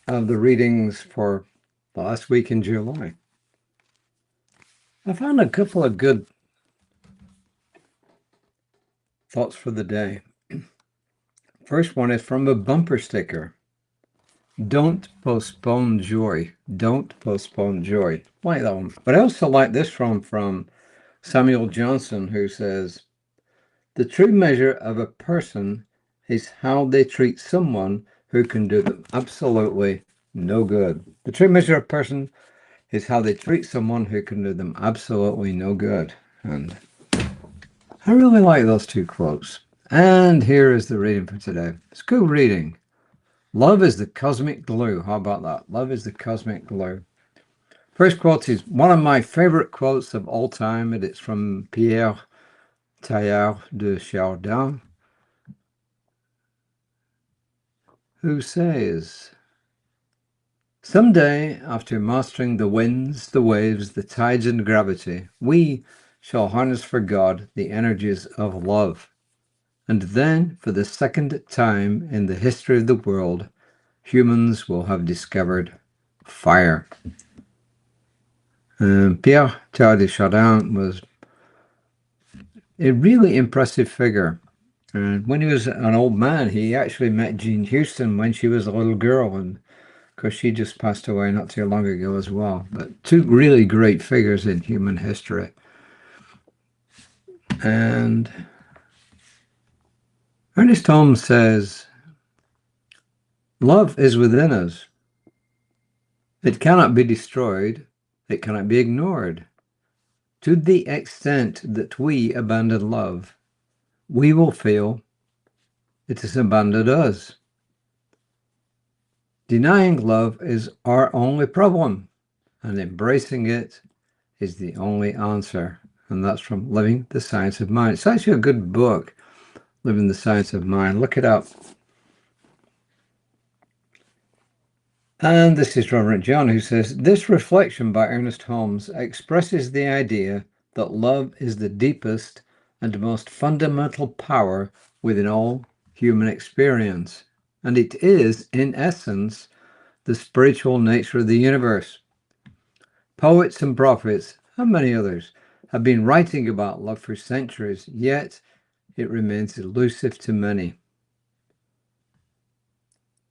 of the readings for the last week in July. I found a couple of good thoughts for the day. First one is from a bumper sticker. Don't postpone joy. Don't postpone joy. Like that one. But I also like this from Samuel Johnson, who says, the true measure of a person is how they treat someone who can do them absolutely no good. The true measure of a person is how they treat someone who can do them absolutely no good. And I really like those two quotes. And here is the reading for today. It's good reading. Love is the cosmic glue. How about that? Love is the cosmic glue. First quote is one of my favorite quotes of all time, and it's from Pierre Teilhard de Chardin, who says, someday, after mastering the winds, the waves, the tides, and gravity, we shall harness for God the energies of love. And then, for the second time in the history of the world, humans will have discovered fire. Pierre Teilhard de Chardin was a really impressive figure. And when he was an old man, he actually met Jean Houston when she was a little girl, and of course she just passed away not too long ago as well. But two really great figures in human history. And Ernest Holmes says, love is within us. It cannot be destroyed. It cannot be ignored. To the extent that we abandon love, we will feel it has abandoned us. Denying love is our only problem, and embracing it is the only answer. And that's from Living the Science of Mind. It's actually a good book, Living the Science of Mind. Look it up. And this is Reverend John, who says, this reflection by Ernest Holmes expresses the idea that love is the deepest and most fundamental power within all human experience. And it is, in essence, the spiritual nature of the universe. Poets and prophets, and many others, have been writing about love for centuries, yet it remains elusive to many.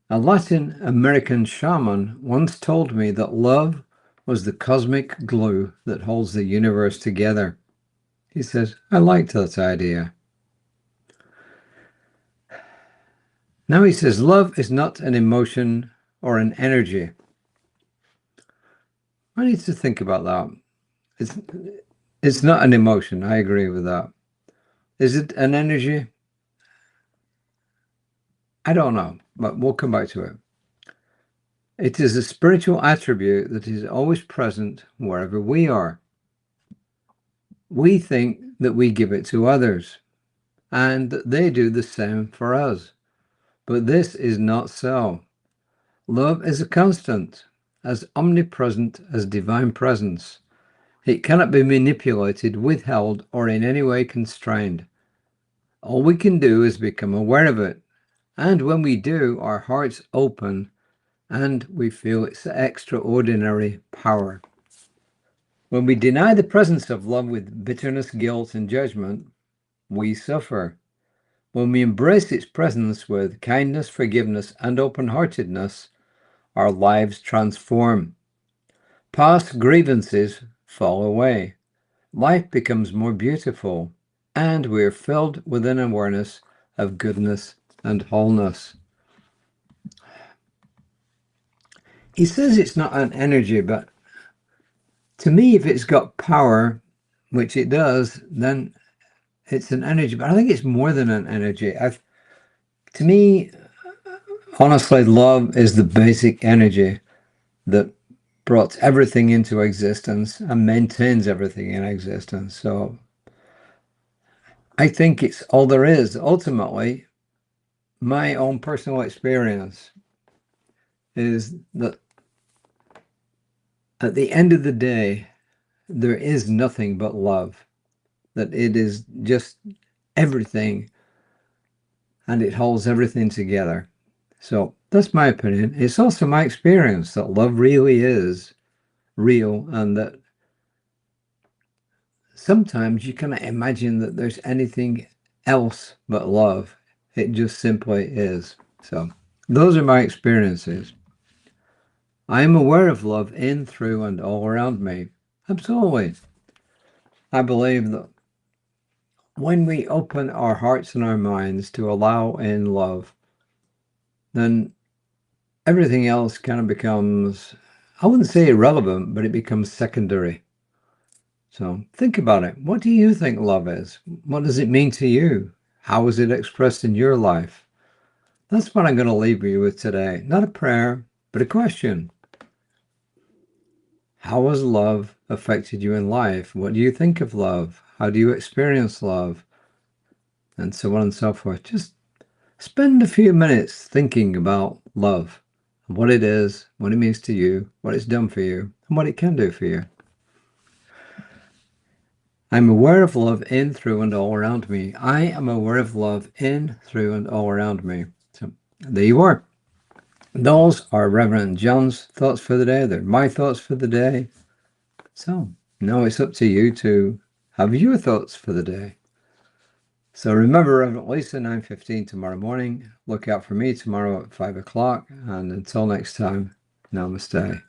A Latin American shaman once told me that love was the cosmic glue that holds the universe together. He says, I liked that idea. Now he says, love is not an emotion or an energy. I need to think about that. It's not an emotion. I agree with that. Is it an energy? I don't know, but we'll come back to it. It is a spiritual attribute that is always present wherever we are. We think that we give it to others, and that they do the same for us. But this is not so. Love is a constant, as omnipresent as divine presence. It cannot be manipulated, withheld, or in any way constrained. All we can do is become aware of it. And when we do, our hearts open and we feel its extraordinary power. When we deny the presence of love with bitterness, guilt, and judgment, we suffer. When we embrace its presence with kindness, forgiveness, and open-heartedness, our lives transform. Past grievances fall away. Life becomes more beautiful, and we are filled with an awareness of goodness and wholeness. He says it's not an energy, but to me, if it's got power, which it does, then it's an energy. But I think it's more than an energy. To me, honestly, love is the basic energy that brought everything into existence and maintains everything in existence. So I think it's all there is. Ultimately, my own personal experience is that at the end of the day, there is nothing but love, that it is just everything and it holds everything together. So That's my opinion. It's also my experience that love really is real, and that sometimes you cannot imagine that there's anything else but love. It just simply is. So those are my experiences. I am aware of love in, through, and all around me. Absolutely. I believe that when we open our hearts and our minds to allow in love, then everything else kind of becomes, I wouldn't say irrelevant, but it becomes secondary. So think about it. What do you think love is? What does it mean to you? How is it expressed in your life? That's what I'm going to leave you with today. Not a prayer, but a question. How has love affected you in life? What do you think of love? How do you experience love? And so on and so forth. Just spend a few minutes thinking about love, what it is, what it means to you, what it's done for you, and what it can do for you. I'm aware of love in, through, and all around me. I am aware of love in, through, and all around me. So there you are. Those are Reverend John's thoughts for the day. They're my thoughts for the day. So now it's up to you to have your thoughts for the day. So remember, Reverend Lisa, 9:15 tomorrow morning. Look out for me tomorrow at 5 o'clock. And until next time, namaste.